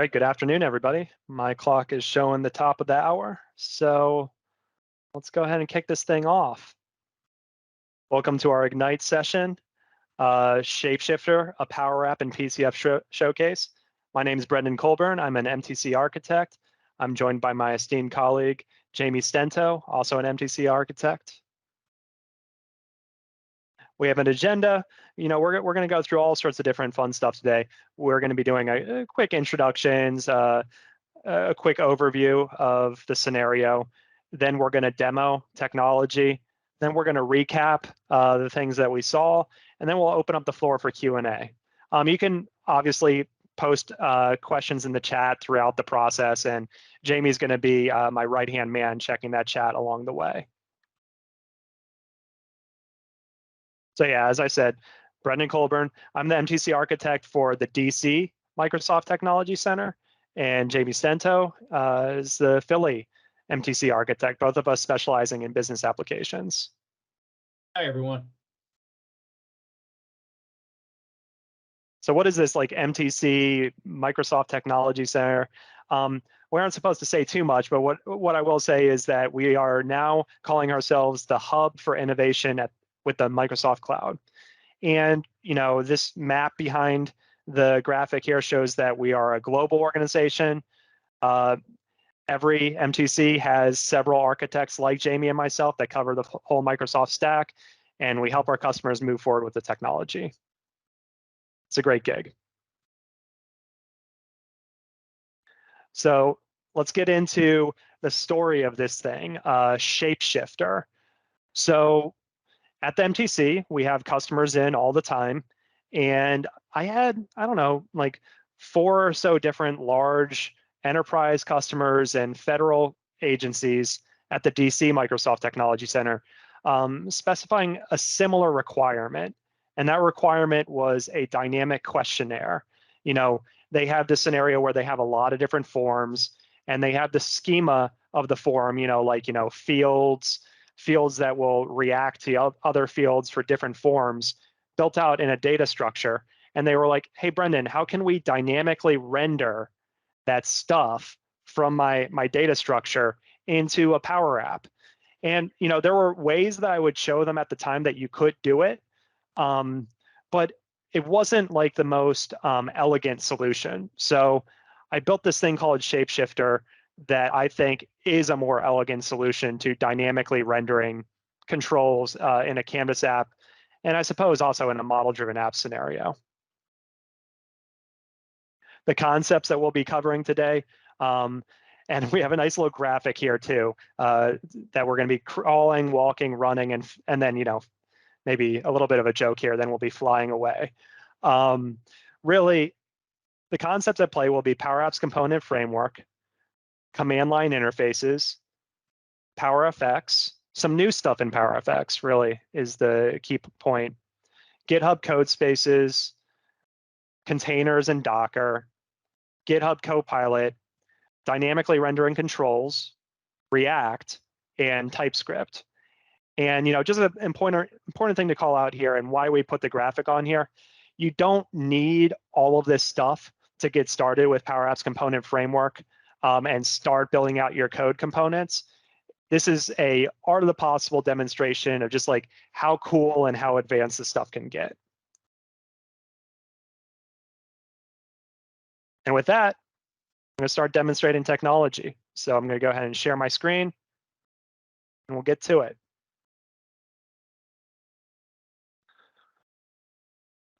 right, good afternoon, everybody. My clock is showing the top of the hour, so let's go ahead and kick this thing off. Welcome to our Ignite session, Shapeshifter, a Power App and Pcf showcase. My name is Brendon Colburn. I'm an MTC architect. I'm joined by my esteemed colleague, Jamie Stento, also an MTC architect. We have an agenda. You know, we're going to go through all sorts of different fun stuff today. We're going to be doing a quick introductions, a quick overview of the scenario. Then we're going to demo technology. Then we're going to recap the things that we saw, and then we'll open up the floor for Q&A. You can obviously post questions in the chat throughout the process, and Jamie's going to be my right-hand man checking that chat along the way. So yeah, as I said, Brendon Colburn. I'm the MTC architect for the DC Microsoft Technology Center, and Jamie Stento is the Philly MTC architect, both of us specializing in business applications. Hi, everyone. So what is this, like, MTC Microsoft Technology Center? We aren't supposed to say too much, but what I will say is that we are now calling ourselves the hub for innovation with the Microsoft Cloud. And, you know, this map behind the graphic here shows that we are a global organization. Every MTC has several architects like Jamie and myself that cover the whole Microsoft stack, and we help our customers move forward with the technology. It's a great gig. So let's get into the story of this thing, Shapeshifter. So at the MTC, we have customers in all the time, and I had, I don't know, like 4 or so different large enterprise customers and federal agencies at the DC Microsoft Technology Center specifying a similar requirement. And that requirement was a dynamic questionnaire. You know, they have this scenario where they have a lot of different forms, and they have the schema of the form, you know, like, you know, fields that will react to other fields for different forms built out in a data structure. And they were like, hey, Brendon, how can we dynamically render that stuff from my data structure into a Power App? And, you know, there were ways that I would show them at the time that you could do it, but it wasn't like the most elegant solution. So I built this thing called Shapeshifter that I think is a more elegant solution to dynamically rendering controls in a Canvas app, and I suppose also in a model-driven app scenario. The concepts that we'll be covering today, and we have a nice little graphic here too, that we're going to be crawling, walking, running, and then, you know, maybe a little bit of a joke here, then we'll be flying away. Really, the concepts at play will be Powerapps component framework, command line interfaces, PowerFX, some new stuff in PowerFX really is the key point, GitHub Codespaces, containers and Docker, GitHub Co-Pilot, dynamically rendering controls, React, and TypeScript. And, you know, just an important thing to call out here and why we put the graphic on here, you don't need all of this stuff to get started with Powerapps component framework and start building out your code components. This is a art of the possible demonstration of just like how cool and how advanced this stuff can get. And with that, I'm going to start demonstrating technology. So I'm going to go ahead and share my screen, and we'll get to it.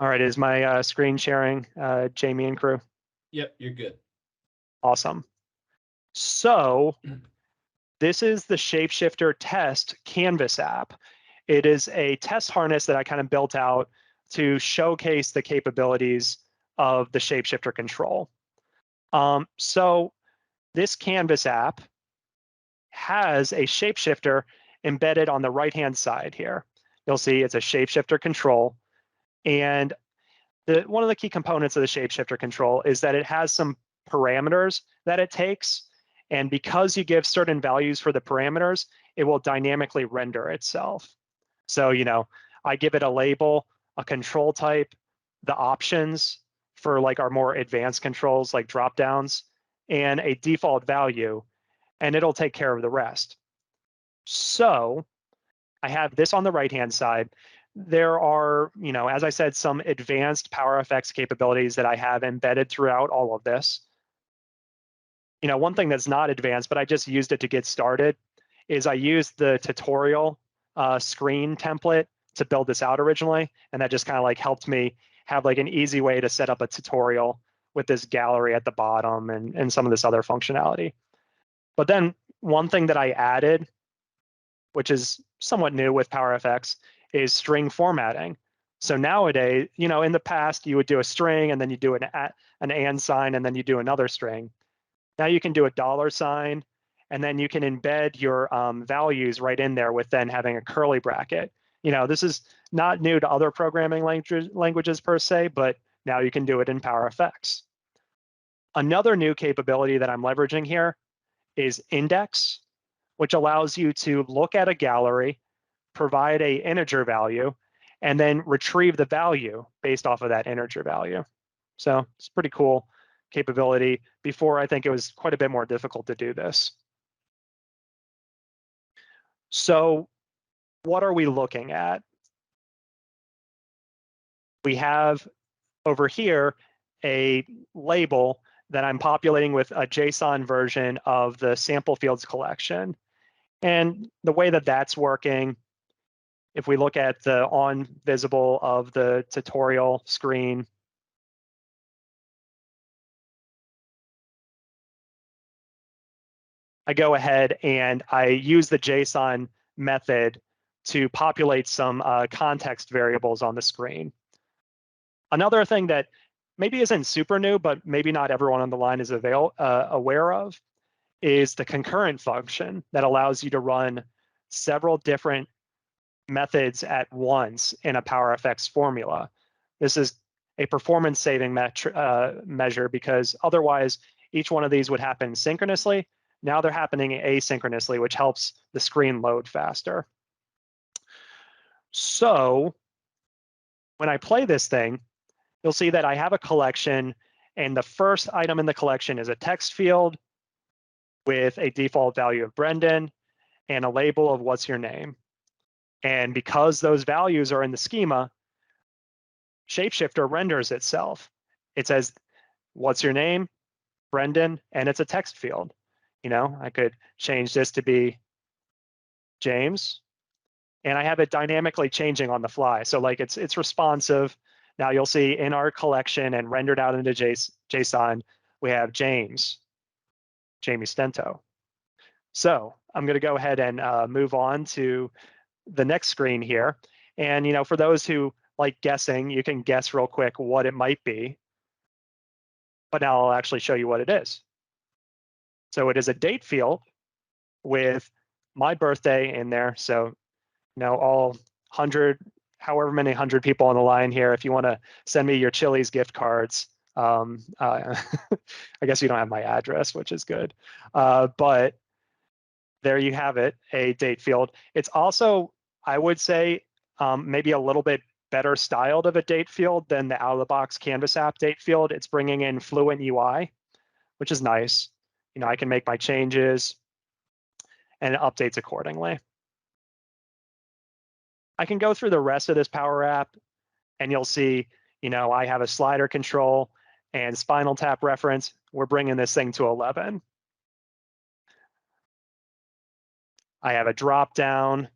All right, is my screen sharing, Jamie and crew? Yep, you're good. Awesome. So this is the Shapeshifter test Canvas app. It is a test harness that I kind of built out to showcase the capabilities of the Shapeshifter control. So this Canvas app has a Shapeshifter embedded on the right-hand side here. You'll see it's a Shapeshifter control. And one of the key components of the Shapeshifter control is that it has some parameters that it takes. And because you give certain values for the parameters, it will dynamically render itself. So, you know, I give it a label, a control type, the options for like our more advanced controls like dropdowns, and a default value, and it'll take care of the rest. So I have this on the right-hand side. There are, as I said, some advanced PowerFX capabilities that I have embedded throughout all of this. One thing that's not advanced, but I just used it to get started, is I used the tutorial screen template to build this out originally, and that just kind of like helped me have like an easy way to set up a tutorial with this gallery at the bottom and some of this other functionality. But then one thing that I added, which is somewhat new with PowerFX, is string formatting. So nowadays, in the past, you would do a string and then you do an and sign and then you do another string. Now you can do a $sign, and then you can embed your values right in there with then having a curly bracket. This is not new to other programming languages per se, but now you can do it in PowerFX. Another new capability that I'm leveraging here is index, which allows you to look at a gallery, provide an integer value, and then retrieve the value based off of that integer value. So it's a pretty cool capability. Before, I think it was quite a bit more difficult to do this. So what are we looking at? We have over here a label that I'm populating with a JSON version of the sample fields collection. And the way that that's working, if we look at the on visible of the tutorial screen, I go ahead and I use the JSON method to populate some context variables on the screen. Another thing that maybe isn't super new, but maybe not everyone on the line is aware of, is the concurrent function that allows you to run several different methods at once in a PowerFX formula. This is a performance saving measure because otherwise each one of these would happen synchronously. Now they're happening asynchronously, which helps the screen load faster. So when I play this thing, you'll see that I have a collection, and the first item in the collection is a text field with a default value of Brendon and a label of what's your name. And because those values are in the schema, Shapeshifter renders itself. It says, what's your name, Brendon, and it's a text field. I could change this to be James, and I have it dynamically changing on the fly. So like it's responsive. Now you'll see in our collection and rendered out into JSON, we have Jamie Stento. So I'm going to go ahead and move on to the next screen here. And for those who like guessing, you can guess real quick what it might be. But now I'll actually show you what it is. So it is a date field with my birthday in there. So all 100, however many 100 people on the line here, if you want to send me your Chili's gift cards, I guess you don't have my address, which is good. But there you have it, a date field. It's also, I would say, maybe a little bit better styled of a date field than the out-of-the-box Canvas app date field. It's bringing in Fluent UI, which is nice. I can make my changes and it updates accordingly. I can go through the rest of this Power App and you'll see, I have a slider control and spinal tap reference. We're bringing this thing to 11. I have a drop down.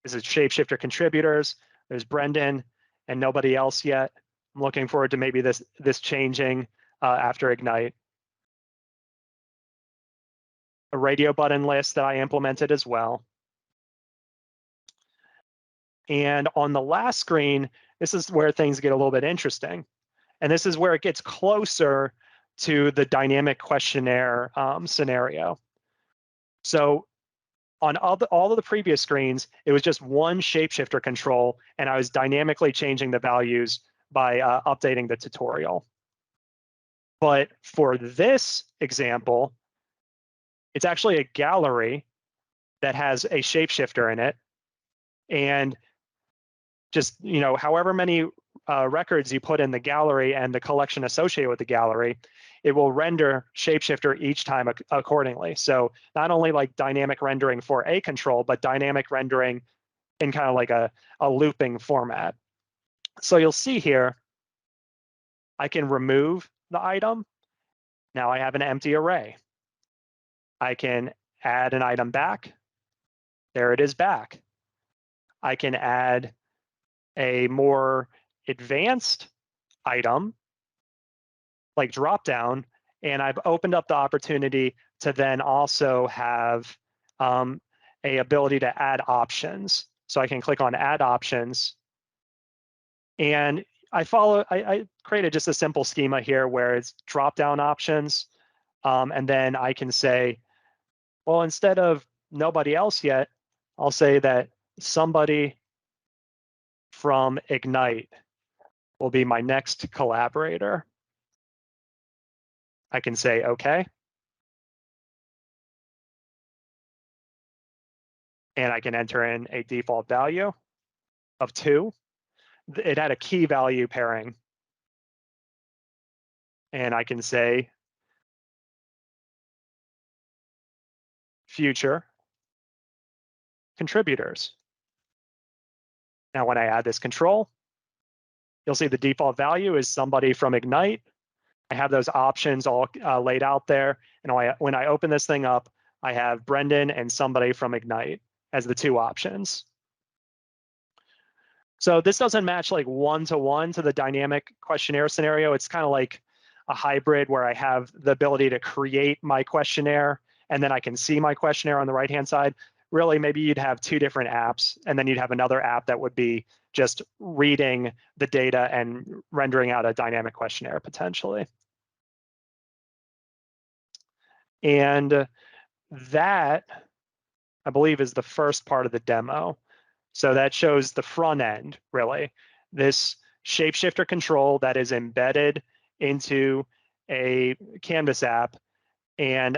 This is Shapeshifter contributors. There's Brendon and nobody else yet. I'm looking forward to maybe this changing after Ignite. A radio button list that I implemented as well. And on the last screen, this is where things get a little bit interesting. And this is where it gets closer to the dynamic questionnaire scenario. So on all of the previous screens, it was just one Shapeshifter control, and I was dynamically changing the values by updating the tutorial. But for this example, it's actually a gallery that has a Shapeshifter in it. And just, however many records you put in the gallery and the collection associated with the gallery, it will render Shapeshifter each time accordingly. So not only like dynamic rendering for a control, but dynamic rendering in kind of like a looping format. So you'll see here, I can remove the item. Now I have an empty array. I can add an item back. There it is back. I can add a more advanced item like dropdown, and I've opened up the opportunity to then also have a ability to add options. So I can click on add options, and I created just a simple schema here where it's dropdown options, and then I can say, well, instead of nobody else yet, I'll say that somebody from Ignite will be my next collaborator. I can say OK. And I can enter in a default value of 2. It had a key value pairing. And I can say future contributors. Now, when I add this control, you'll see the default value is somebody from Ignite. I have those options all laid out there. And when I open this thing up, I have Brendon and somebody from Ignite as the 2 options. So this doesn't match like one-to-one to the dynamic questionnaire scenario. It's kind of like a hybrid where I have the ability to create my questionnaire, and then I can see my questionnaire on the right-hand side. Really, maybe you'd have 2 different apps, and then you'd have another app that would be just reading the data and rendering out a dynamic questionnaire potentially. And that, I believe, is the first part of the demo. So that shows the front end, really. This Shapeshifter control that is embedded into a Canvas app, and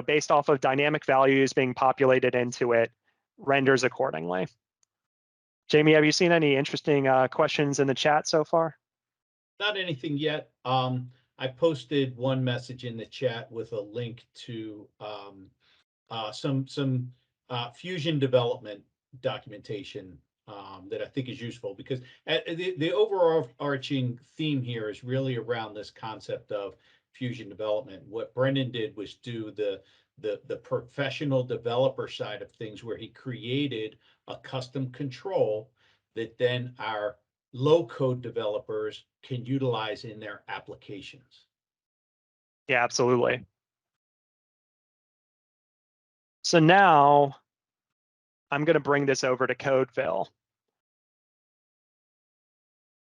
based off of dynamic values being populated into it, renders accordingly. Jamie, have you seen any interesting questions in the chat so far? Not anything yet. I posted one message in the chat with a link to some Fusion development documentation that I think is useful, because the overarching theme here is really around this concept of Fusion development. What Brendon did was do the professional developer side of things, where he created a custom control that then our low-code developers can utilize in their applications. Yeah, absolutely. So now I'm going to bring this over to Codeville.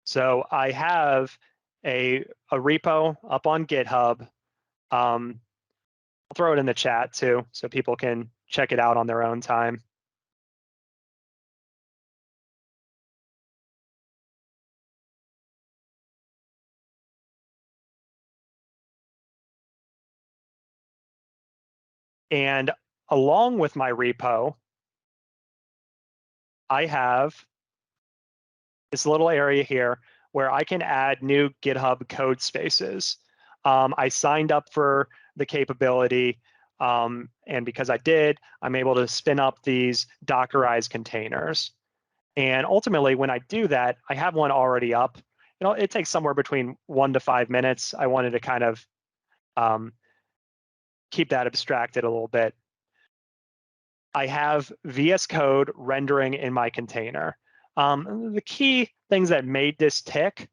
So I have a repo up on GitHub. I'll throw it in the chat too, so people can check it out on their own time. And along with my repo, I have this little area here where I can add new GitHub Codespaces. I signed up for the capability, and because I did, I'm able to spin up these Dockerized containers. And ultimately, when I do that, I have one already up. It takes somewhere between 1 to 5 minutes. I wanted to kind of keep that abstracted a little bit. I have VS Code rendering in my container. The key things that made this tick,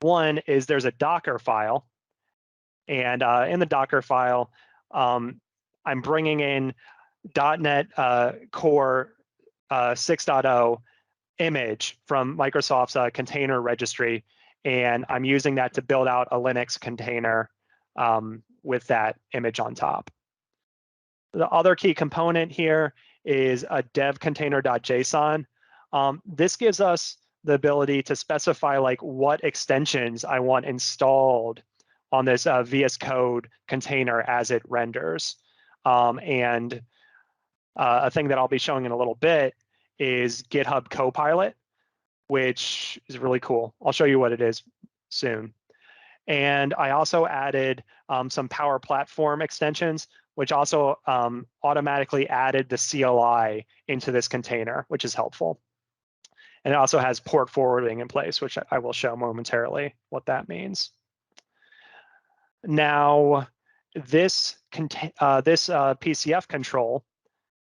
one is there's a Docker file. And in the Docker file, I'm bringing in .NET Core 6.0 image from Microsoft's container registry. And I'm using that to build out a Linux container with that image on top. The other key component here is a dev container.json. This gives us the ability to specify like what extensions I want installed on this VS Code container as it renders. And a thing that I'll be showing in a little bit is GitHub Copilot. which is really cool. I'll show you what it is soon. And I also added some Power Platform extensions, which also automatically added the CLI into this container, which is helpful. And it also has port forwarding in place, which I will show momentarily what that means. Now, this PCF control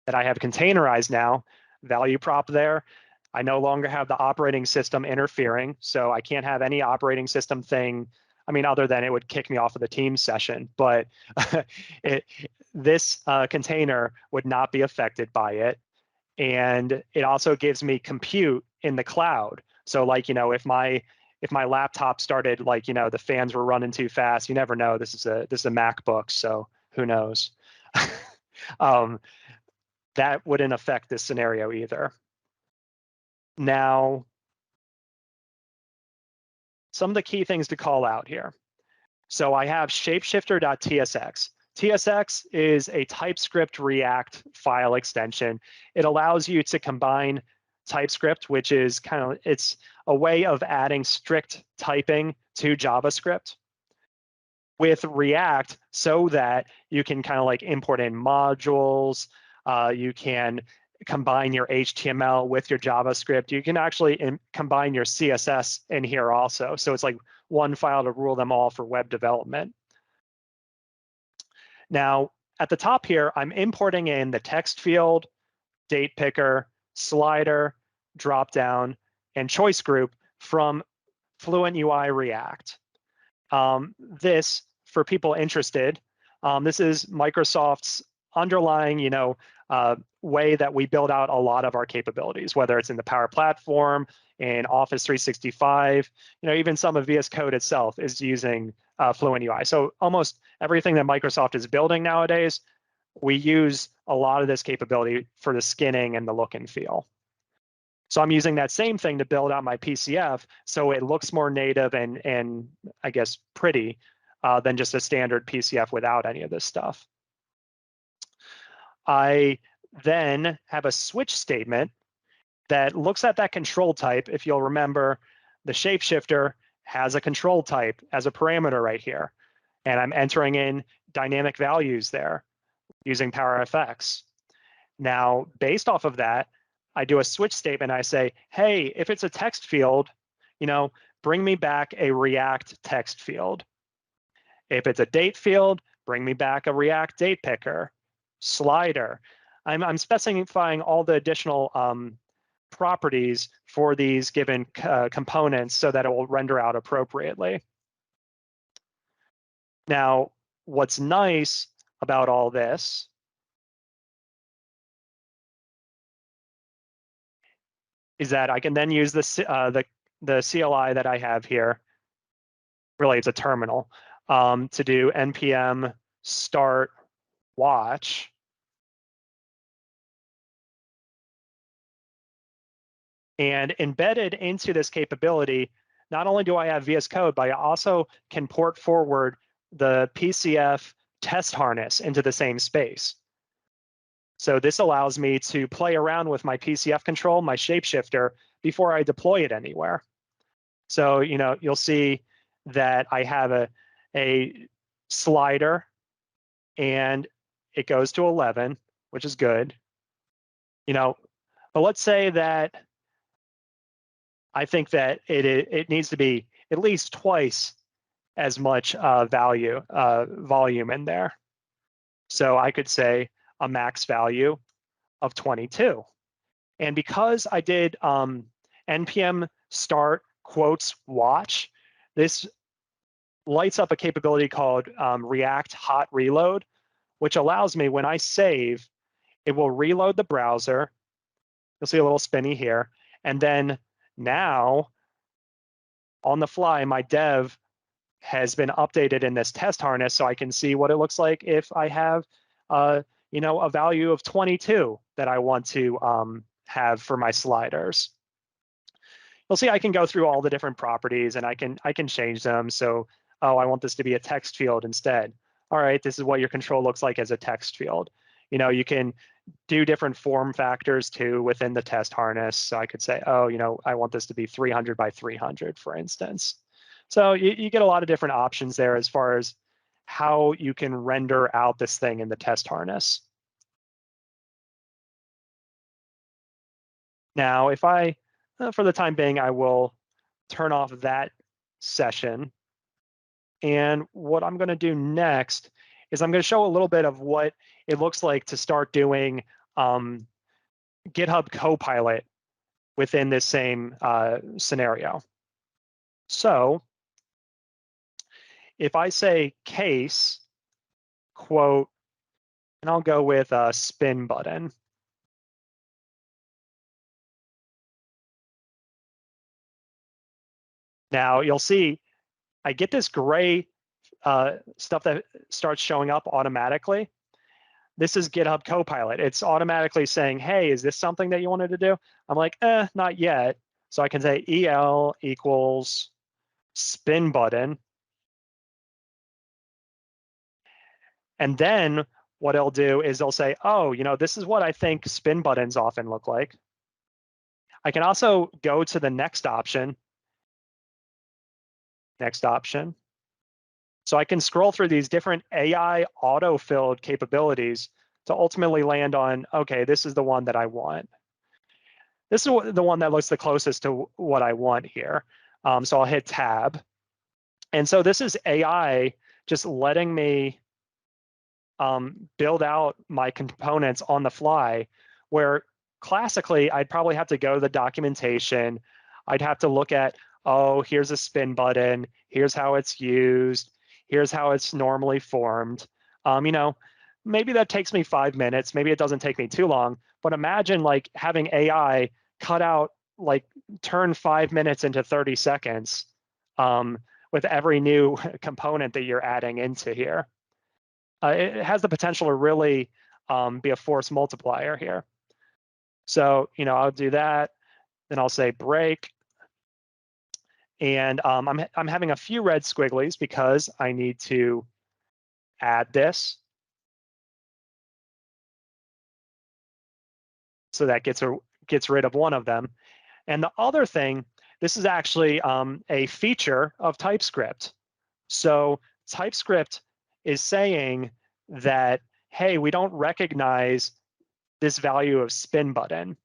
that I have containerized now, value prop there, I no longer have the operating system interfering, so I can't have any operating system thing. I mean, other than it would kick me off of the team session, but this container would not be affected by it. And it also gives me compute in the cloud. So like, if my laptop started, like, the fans were running too fast, you never know. This is a MacBook, so who knows? That wouldn't affect this scenario either. Now, some of the key things to call out here. So I have shapeshifter.tsx. TSX is a TypeScript React file extension. It allows you to combine TypeScript, which is it's a way of adding strict typing to JavaScript, with React, so that you can import in modules. You can combine your HTML with your JavaScript. You can actually combine your CSS in here also. So it's like one file to rule them all for web development. Now, at the top here, I'm importing in the text field, date picker, slider, dropdown, and choice group from Fluent UI React. This, for people interested, this is Microsoft's underlying, way that we build out a lot of our capabilities, whether it's in the Power Platform, in Office 365, even some of VS Code itself is using Fluent UI. So almost everything that Microsoft is building nowadays, we use a lot of this capability for the skinning and the look and feel. So I'm using that same thing to build out my PCF, so it looks more native and I guess pretty than just a standard PCF without any of this stuff. I then have a switch statement that looks at that control type. If you'll remember, the shapeshifter has a control type as a parameter right here. And I'm entering in dynamic values there using PowerFX. Now, based off of that, I do a switch statement. I say, hey, if it's a text field, bring me back a React text field. If it's a date field, bring me back a React date picker, slider. I'm specifying all the additional properties for these given components so that it will render out appropriately. Now, what's nice about all this is that I can then use the CLI that I have here. Really, it's a terminal to do npm start watch. And embedded into this capability, not only do I have VS Code, but I also can port forward the PCF test harness into the same space. So this allows me to play around with my PCF control, my shapeshifter, before I deploy it anywhere. So you'll see that I have a slider, and it goes to 11, which is good. But let's say that I think that it needs to be at least twice as much volume in there. So I could say a max value of 22. And because I did npm start quotes watch, this lights up a capability called React hot reload, which allows me, when I save, it will reload the browser. You'll see a little spinny here. And then now, on the fly, my dev has been updated in this test harness, so I can see what it looks like if I have a value of 22 that I want to have for my sliders. You'll see I can go through all the different properties, and I can change them. So, I want this to be a text field instead. All right, this is what your control looks like as a text field. You can do different form factors too within the test harness. So I could say, oh, I want this to be 300 by 300, for instance. So you get a lot of different options there as far as how you can render out this thing in the test harness. Now, if I, for the time being, I will turn off that session. And what I'm going to do next is I'm going to show a little bit of what it looks like to start doing GitHub Copilot within this same scenario. So if I say case, quote, and I'll go with a spin button. Now you'll see I get this gray stuff that starts showing up automatically. This is GitHub Copilot. It's automatically saying, hey, is this something that you wanted to do? I'm like, not yet. So I can say EL equals spin button. And then what it'll do is it'll say, oh, this is what I think spin buttons often look like. I can also go to the next option. Next option. So I can scroll through these different AI auto-filled capabilities to ultimately land on, okay, this is the one that I want. This is the one that looks the closest to what I want here. So I'll hit tab. And so this is AI just letting me build out my components on the fly, where classically I'd probably have to go to the documentation. I'd have to look at, oh, here's a spin button. Here's how it's used. Here's how it's normally formed. Maybe that takes me 5 minutes. Maybe it doesn't take me too long. But imagine like having AI cut out, like turn 5 minutes into 30 seconds with every new component that you're adding into here. It has the potential to really be a force multiplier here. So, I'll do that. Then I'll say break. And I'm having a few red squigglies because I need to add this. So that gets rid of one of them. And the other thing, this is actually a feature of TypeScript. So TypeScript is saying that, hey, we don't recognize this value of spin button.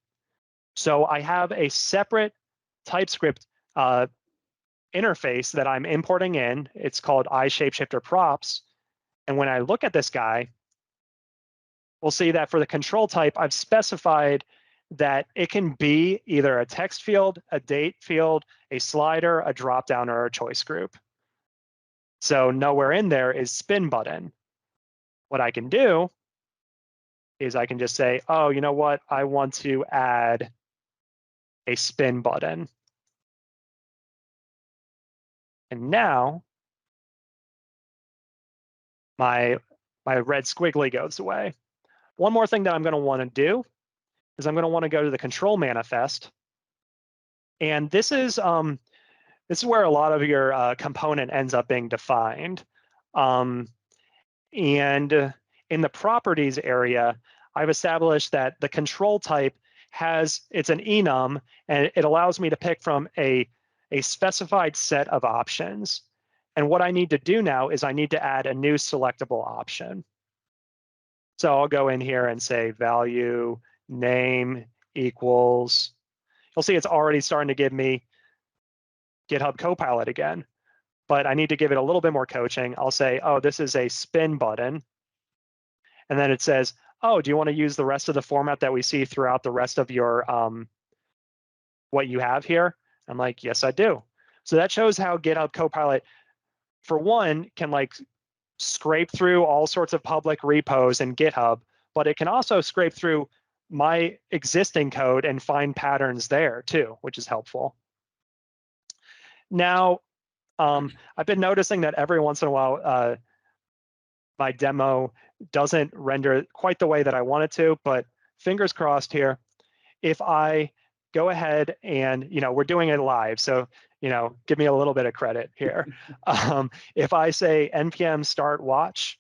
So I have a separate TypeScript interface that I'm importing in. It's called iShapeshifter props. And when I look at this guy, we'll see that for the control type, I've specified that it can be either a text field, a date field, a slider, a dropdown, or a choice group. So nowhere in there is spin button. What I can do is I can just say, oh, you know what? I want to add a spin button. And now my red squiggly goes away. One more thing that I'm going to want to do is I'm going to want to go to the control manifest. And this is where a lot of your component ends up being defined. And in the properties area, I've established that the control type it's an enum, and it allows me to pick from a specified set of options. And what I need to do now is I need to add a new selectable option. So I'll go in here and say value name equals, you'll see it's already starting to give me GitHub Copilot again, but I need to give it a little bit more coaching. I'll say, oh, this is a spin button. And then it says, oh, do you want to use the rest of the format that we see throughout the rest of your what you have here? I'm like, yes, I do. So that shows how GitHub Copilot, for one, can like scrape through all sorts of public repos in GitHub, but it can also scrape through my existing code and find patterns there too, which is helpful. Now, I've been noticing that every once in a while, my demo doesn't render quite the way that I want it to, but fingers crossed here. If I go ahead and, we're doing it live, so, give me a little bit of credit here. If I say npm start watch,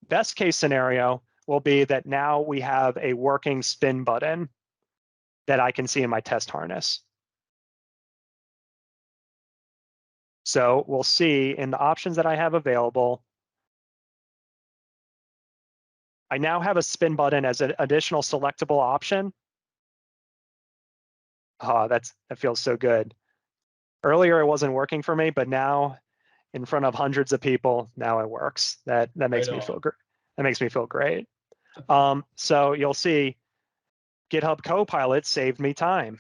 best case scenario, will be that now we have a working spin button that I can see in my test harness. So we'll see in the options that I have available, I now have a spin button as an additional selectable option. Oh, that feels so good. Earlier it wasn't working for me, but now in front of hundreds of people, now it works. That makes me feel great. That makes me feel great. So you'll see GitHub Copilot saved me time.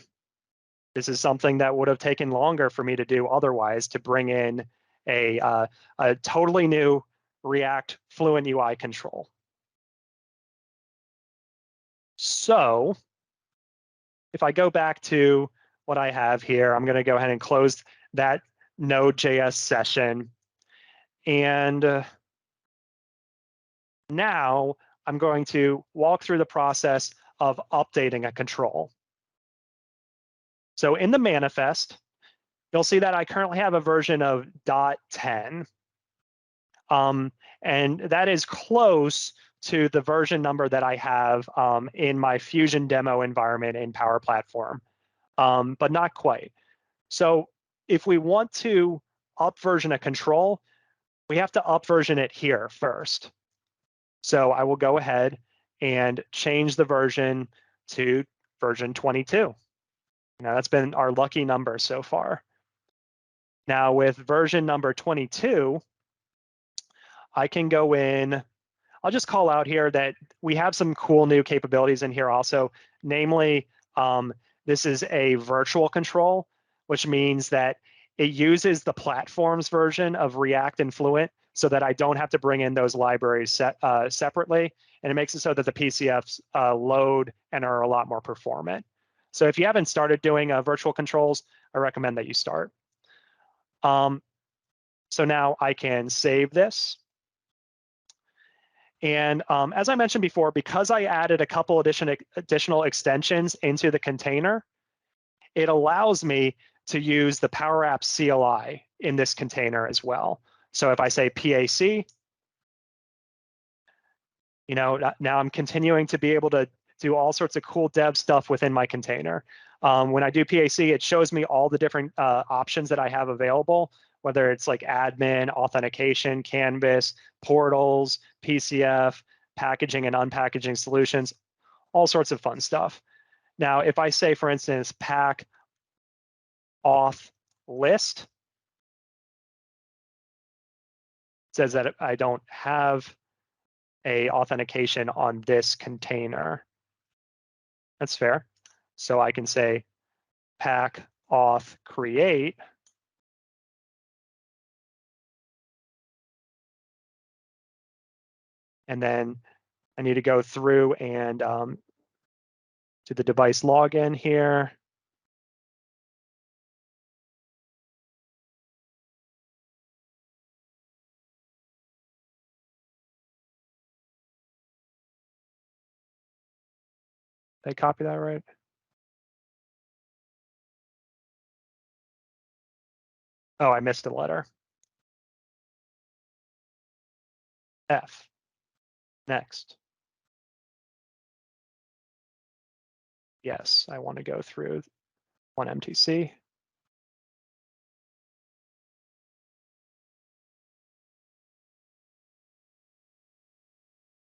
This is something that would have taken longer for me to do otherwise, to bring in a totally new React Fluent UI control. So if I go back to what I have here, I'm going to go ahead and close that Node.js session. And now I'm going to walk through the process of updating a control. So in the manifest, you'll see that I currently have a version of .10. And that is close to the version number that I have in my Fusion demo environment in Power Platform, but not quite. So if we want to upversion a control, we have to upversion it here first. So I will go ahead and change the version to version 22. Now that's been our lucky number so far. Now with version number 22, I can go in. I'll just call out here that we have some cool new capabilities in here also. Namely, this is a virtual control, which means that it uses the platform's version of React and Fluent so that I don't have to bring in those libraries separately. And it makes it so that the PCFs load and are a lot more performant. So if you haven't started doing virtual controls, I recommend that you start. So now I can save this. And as I mentioned before, because I added a couple additional extensions into the container, it allows me to use the Powerapps CLI in this container as well. So if I say PAC, now I'm continuing to be able to do all sorts of cool dev stuff within my container. When I do PAC, it shows me all the different options that I have available, whether it's like admin, authentication, Canvas, portals, PCF, packaging and unpackaging solutions, all sorts of fun stuff. Now, if I say, for instance, pack auth list, it says that I don't have a authentication on this container. That's fair. So I can say pack auth create. And then I need to go through and do the device login here. Did I copy that right? Oh, I missed a letter. F. Next. Yes, I want to go through one MTC.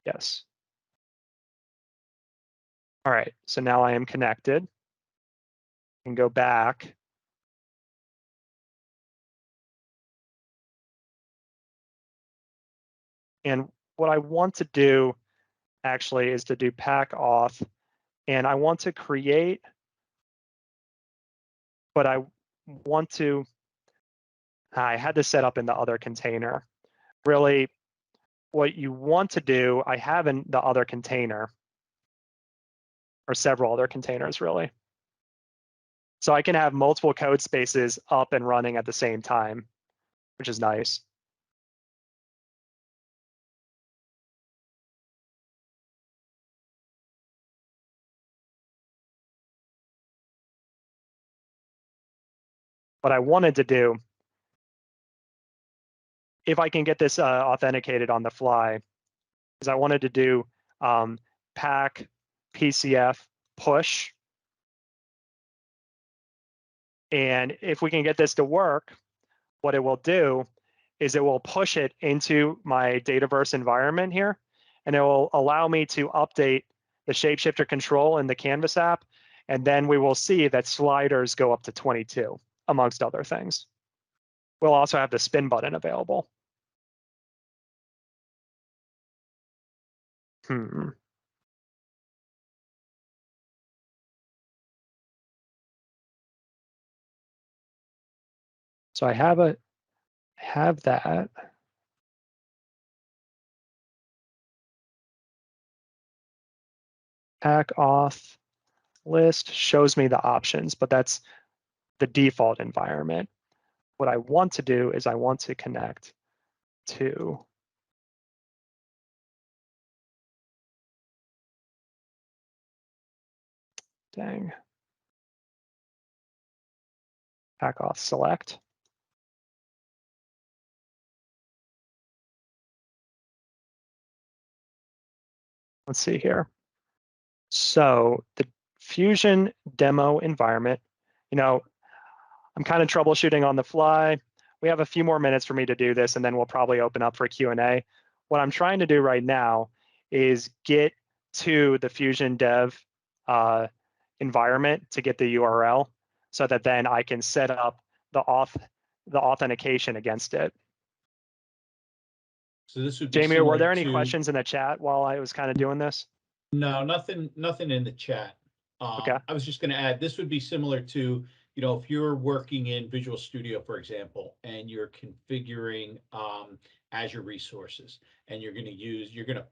Yes. All right, so now I am connected. And go back. And what I want to do actually is to do pack auth. And I want to create, but I want to, I had this set up in the other container. Really, what you want to do, I have in the other container, or several other containers really. So I can have multiple code spaces up and running at the same time, which is nice. What I wanted to do, if I can get this authenticated on the fly, is I wanted to do pack Pcf push. And if we can get this to work, what it will do is it will push it into my Dataverse environment here, and it will allow me to update the Shapeshifter control in the Canvas app, and then we will see that sliders go up to 22, amongst other things. We'll also have the spin button available. So I have that. Pack auth list shows me the options, but that's the default environment. What I want to do is I want to connect to pack auth select. Let's see here. So the Fusion demo environment, I'm kind of troubleshooting on the fly. We have a few more minutes for me to do this, and then we'll probably open up for Q&A. What I'm trying to do right now is get to the Fusion dev environment to get the URL so that then I can set up the authentication against it. So this would be Jamie, were there any questions in the chat while I was kind of doing this? No, nothing in the chat. Okay. I was just going to add, this would be similar to, if you're working in Visual Studio, for example, and you're configuring Azure resources, and you're going to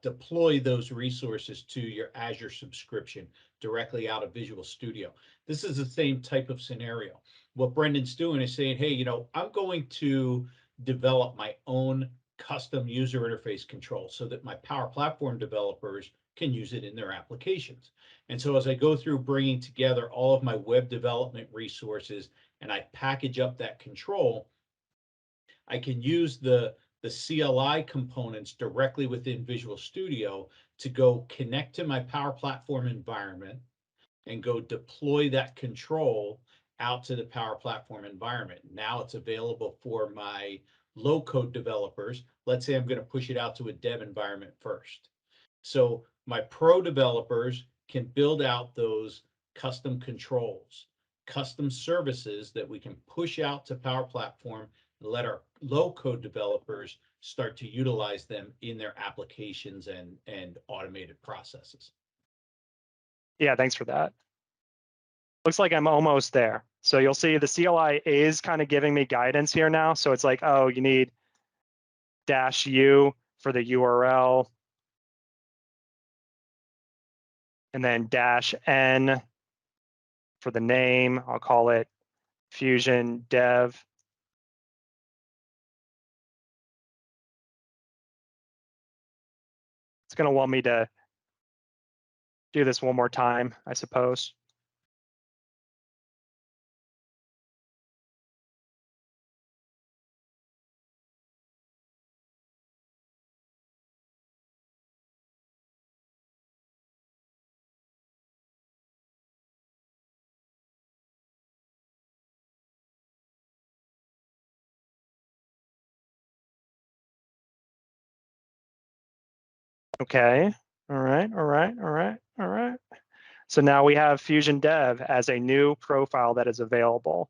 deploy those resources to your Azure subscription directly out of Visual Studio. This is the same type of scenario. What Brendon's doing is saying, hey, I'm going to develop my own custom user interface control so that my Power Platform developers can use it in their applications. And so as I go through bringing together all of my web development resources and I package up that control, I can use the CLI components directly within Visual Studio to go connect to my Power Platform environment and go deploy that control out to the Power Platform environment. Now it's available for my low-code developers. Let's say I'm going to push it out to a dev environment first. So my pro developers can build out those custom controls, custom services that we can push out to Power Platform and let our low-code developers start to utilize them in their applications and automated processes. Yeah, thanks for that. Looks like I'm almost there. So you'll see the CLI is kind of giving me guidance here now. So it's like, oh, you need -u for the URL. And then -n for the name. I'll call it Fusion Dev. It's going to want me to do this one more time, I suppose. Okay. All right. So now we have Fusion Dev as a new profile that is available.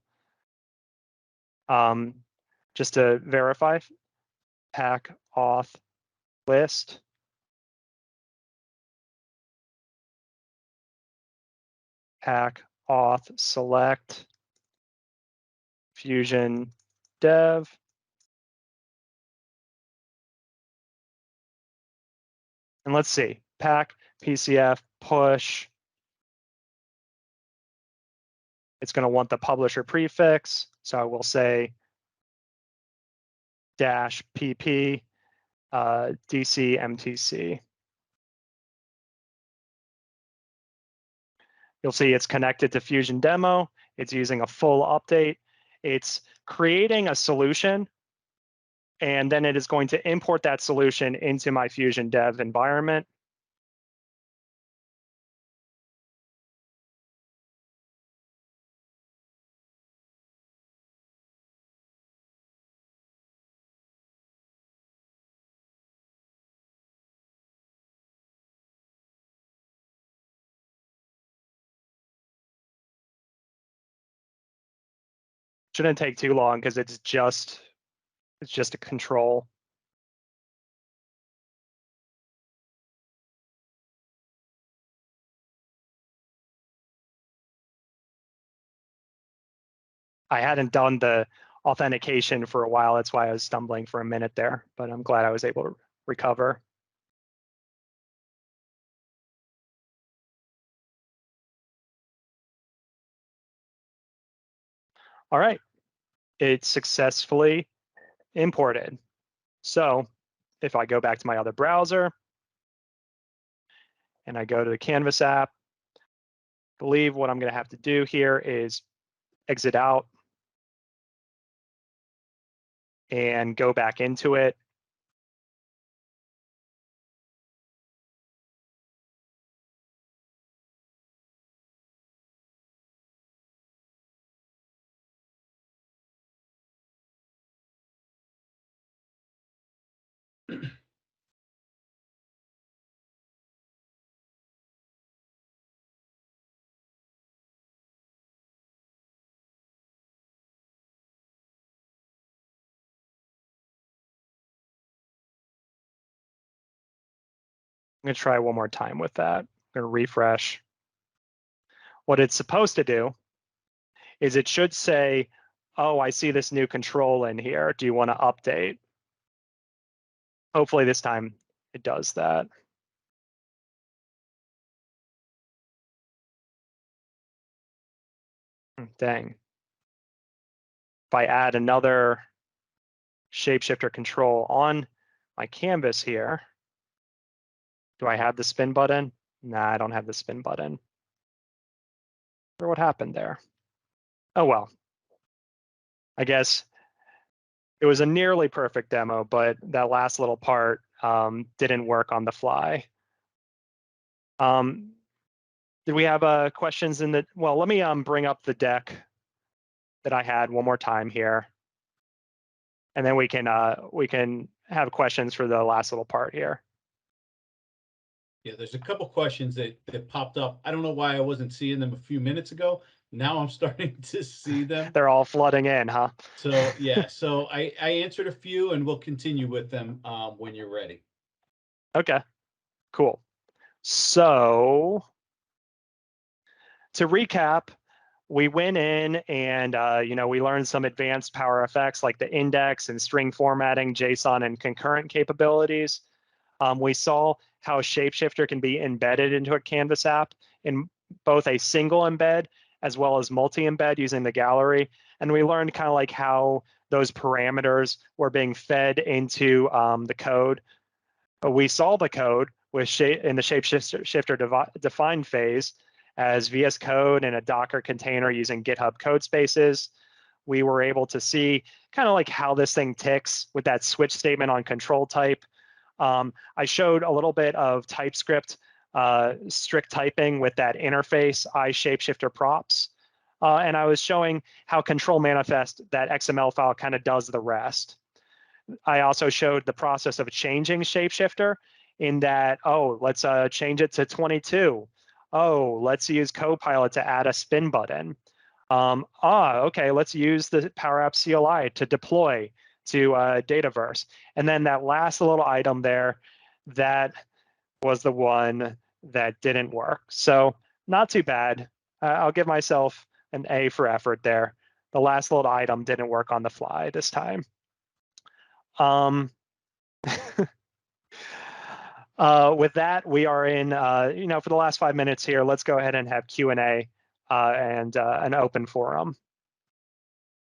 Just to verify, pack auth list. Pack auth select Fusion Dev. And let's see, pack Pcf push. It's going to want the publisher prefix. So I will say -pp DC MTC. You'll see it's connected to Fusion Demo. It's using a full update. It's creating a solution, and then it is going to import that solution into my Fusion Dev environment. Shouldn't take too long because it's just a control. I hadn't done the authentication for a while. That's why I was stumbling for a minute there, but I'm glad I was able to recover. All right, it's successfully imported. So if I go back to my other browser and I go to the Canvas app, I believe what I'm going to have to do here is exit out and go back into it. I'm going to try one more time with that. I'm going to refresh. What it's supposed to do is it should say, oh, I see this new control in here. Do you want to update? Hopefully this time it does that. Dang. If I add another Shapeshifter control on my canvas here, do I have the spin button? Nah, I don't have the spin button. I wonder what happened there. Oh, well. I guess it was a nearly perfect demo, but that last little part didn't work on the fly. Did we have questions in the, well, let me bring up the deck that I had one more time here. And then we can have questions for the last little part here. Yeah, there's a couple questions that popped up. I don't know why I wasn't seeing them a few minutes ago. Now I'm starting to see them. They're all flooding in, huh? So yeah, so I answered a few and we'll continue with them when you're ready. Okay, cool. So to recap, we went in and we learned some advanced power effects like the index and string formatting, JSON and concurrent capabilities. We saw how Shapeshifter can be embedded into a Canvas app in both a single embed as well as multi-embed using the gallery. And we learned kind of like how those parameters were being fed into the code. We saw the code with in the Shapeshifter define phase as VS Code and a Docker container using GitHub Codespaces. We were able to see kind of like how this thing ticks with that switch statement on control type. I showed a little bit of TypeScript strict typing with that interface, iShapeshifter props. And I was showing how control manifest, that XML file kind of does the rest. I also showed the process of changing Shapeshifter in that, oh, let's change it to 22. Oh, let's use Copilot to add a spin button. Okay, let's use the Powerapps CLI to deploy to Dataverse. And then that last little item there, that was the one that didn't work. So not too bad. I'll give myself an A for effort there. The last little item didn't work on the fly this time. With that, we are in, for the last 5 minutes here, let's go ahead and have Q&A and an open forum.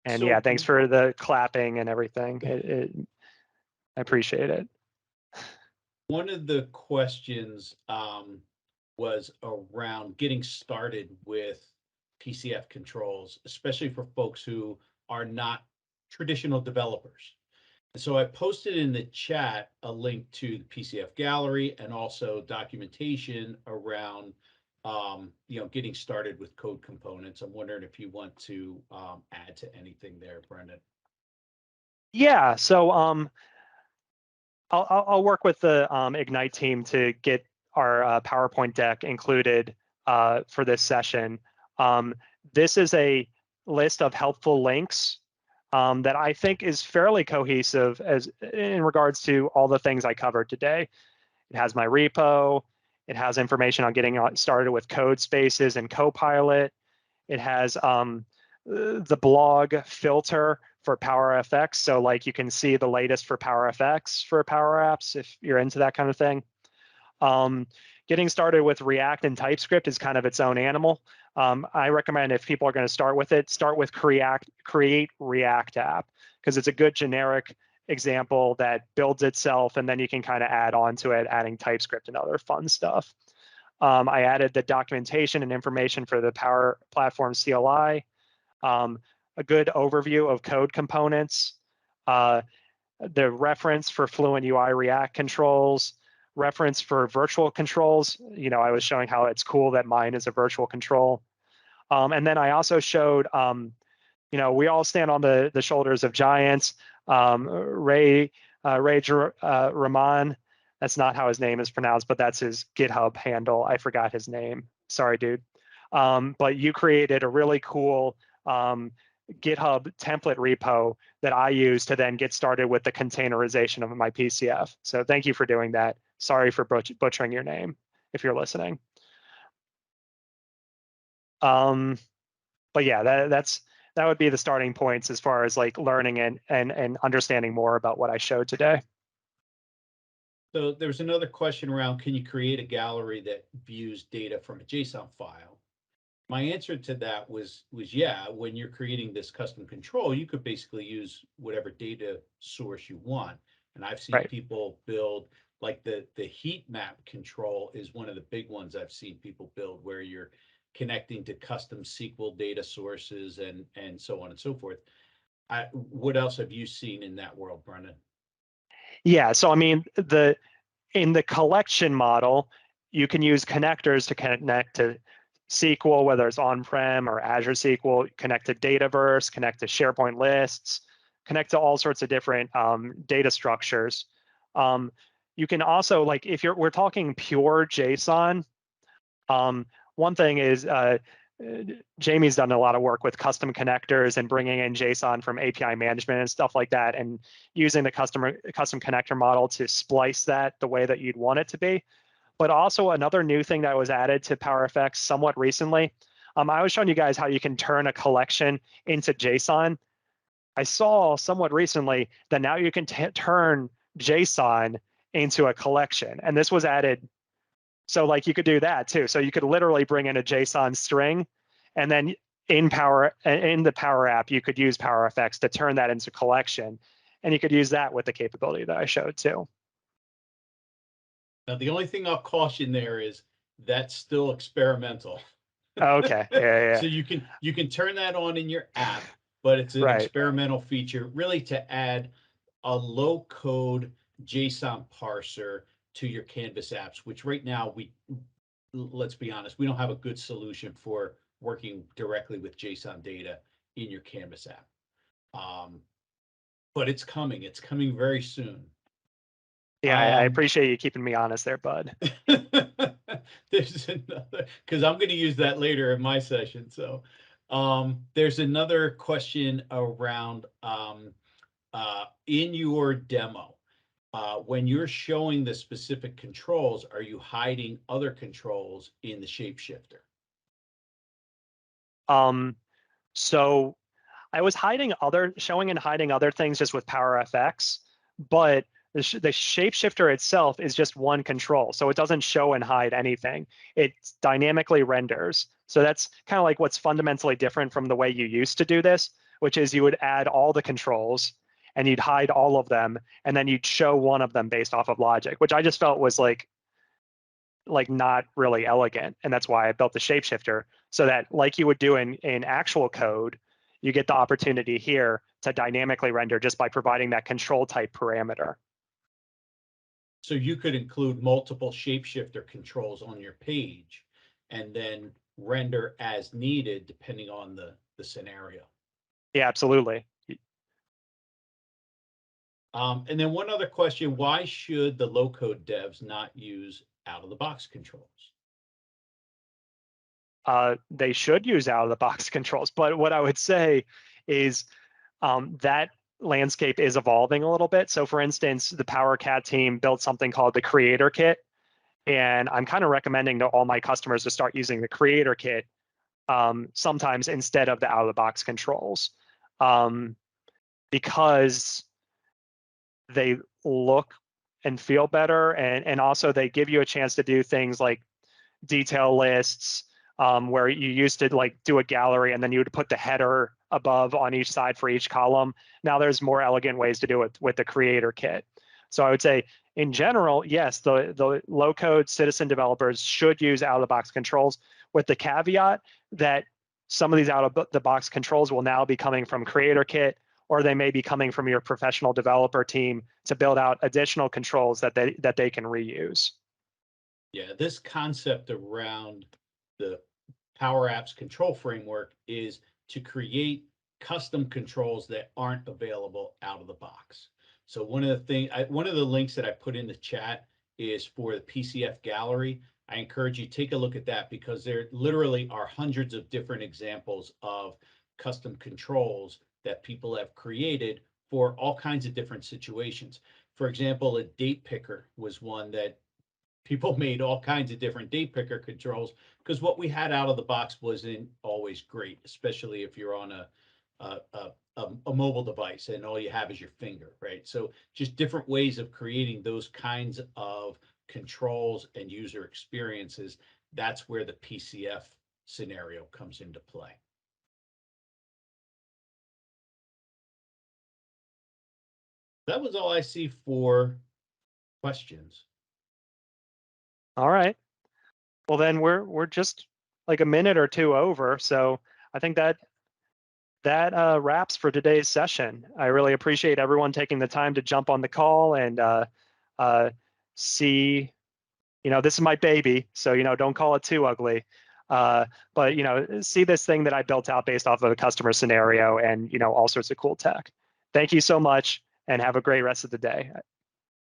And so, yeah, thanks for the clapping and everything. I appreciate it. One of the questions was around getting started with PCF controls, especially for folks who are not traditional developers. So I posted in the chat a link to the Pcf Gallery and also documentation around getting started with code components. I'm wondering if you want to add to anything there, Brendon. Yeah, so I'll work with the Ignite team to get our PowerPoint deck included for this session. This is a list of helpful links that I think is fairly cohesive as in regards to all the things I covered today. It has my repo. It has information on getting started with Codespaces and Copilot. It has the blog filter for PowerFX. So like you can see the latest for PowerFX for Power Apps if you're into that kind of thing. Getting started with React and TypeScript is kind of its own animal. I recommend if people are going to start with it, start with create React app, because it's a good generic example that builds itself, and then you can kind of add on to it, adding TypeScript and other fun stuff. I added the documentation and information for the Power Platform CLI, a good overview of code components, the reference for Fluent UI React controls, reference for virtual controls. You know, I was showing how it's cool that mine is a virtual control. And then I also showed, you know, we all stand on the shoulders of giants. Ray Rahman, that's not how his name is pronounced, but that's his GitHub handle. I forgot his name. Sorry, dude. But you created a really cool GitHub template repo that I use to then get started with the containerization of my PCF. So thank you for doing that. Sorry for butchering your name if you're listening. But yeah, that would be the starting points as far as like learning and understanding more about what I showed today. So there's another question around, can you create a gallery that views data from a JSON file? My answer to that was yeah, when you're creating this custom control, you could basically use whatever data source you want. And I've seen people build, like the heat map control is one of the big ones I've seen people build, where you're connecting to custom SQL data sources and so on and so forth. What else have you seen in that world, Brendon? Yeah, so I mean, in the collection model, you can use connectors to connect to SQL, whether it's on-prem or Azure SQL, connect to Dataverse, connect to SharePoint lists, connect to all sorts of different data structures. You can also, like, if we're talking pure JSON, one thing is Jamie's done a lot of work with custom connectors and bringing in JSON from API management and stuff like that, and using the custom connector model to splice that the way that you'd want it to be. But also another new thing that was added to PowerFX somewhat recently, I was showing you guys how you can turn a collection into JSON. I saw somewhat recently that now you can turn JSON into a collection, and this was added. So like you could do that too. So you could literally bring in a JSON string, and then in the Power App, you could use PowerFX to turn that into collection, and you could use that with the capability that I showed too. Now, the only thing I'll caution there is that's still experimental. Okay. Yeah. So you can turn that on in your app, but it's an experimental feature, really, to add a low-code JSON parser to your Canvas apps, which right now let's be honest, we don't have a good solution for working directly with JSON data in your Canvas app. But it's coming. It's coming very soon. Yeah, I appreciate you keeping me honest there, bud. There's another, because I'm going to use that later in my session. So there's another question around in your demo, when you're showing the specific controls, are you hiding other controls in the Shapeshifter? So I was showing and hiding other things just with PowerFX, but the Shapeshifter itself is just one control. So it doesn't show and hide anything. It dynamically renders. So that's kind of like what's fundamentally different from the way you used to do this, which is you would add all the controls and you'd hide all of them, and then you'd show one of them based off of logic, which I just felt was like not really elegant. And that's why I built the Shapeshifter, so that like you would do in actual code, you get the opportunity here to dynamically render just by providing that control type parameter. So you could include multiple Shapeshifter controls on your page and then render as needed depending on the scenario. Yeah, absolutely. And then one other question, why should the low-code devs not use out-of-the-box controls? They should use out-of-the-box controls, but what I would say is that landscape is evolving a little bit. So for instance, the PowerCat team built something called the Creator Kit. And I'm kind of recommending to all my customers to start using the Creator Kit sometimes instead of the out-of-the-box controls, because they look and feel better, and also they give you a chance to do things like detail lists, where you used to like do a gallery and then you would put the header above on each side for each column. Now there's more elegant ways to do it with the Creator Kit. So I would say, in general, yes, the low-code citizen developers should use out-of-the-box controls, with the caveat that some of these out-of-the-box controls will now be coming from Creator Kit, or they may be coming from your professional developer team to build out additional controls that they can reuse. Yeah, this concept around the Powerapps control framework is to create custom controls that aren't available out of the box. So one of the links that I put in the chat is for the Pcf Gallery. I encourage you to take a look at that, because there literally are hundreds of different examples of custom controls that people have created for all kinds of different situations. For example, a date picker was one that people made all kinds of different date picker controls, because what we had out of the box wasn't always great, especially if you're on a mobile device and all you have is your finger, right? So just different ways of creating those kinds of controls and user experiences. That's where the PCF scenario comes into play. That was all I see for questions. All right. Well, then we're just like a minute or two over. So I think that wraps for today's session. I really appreciate everyone taking the time to jump on the call and see, this is my baby, so, don't call it too ugly. But, see this thing that I built out based off of a customer scenario and, all sorts of cool tech. Thank you so much, and have a great rest of the day.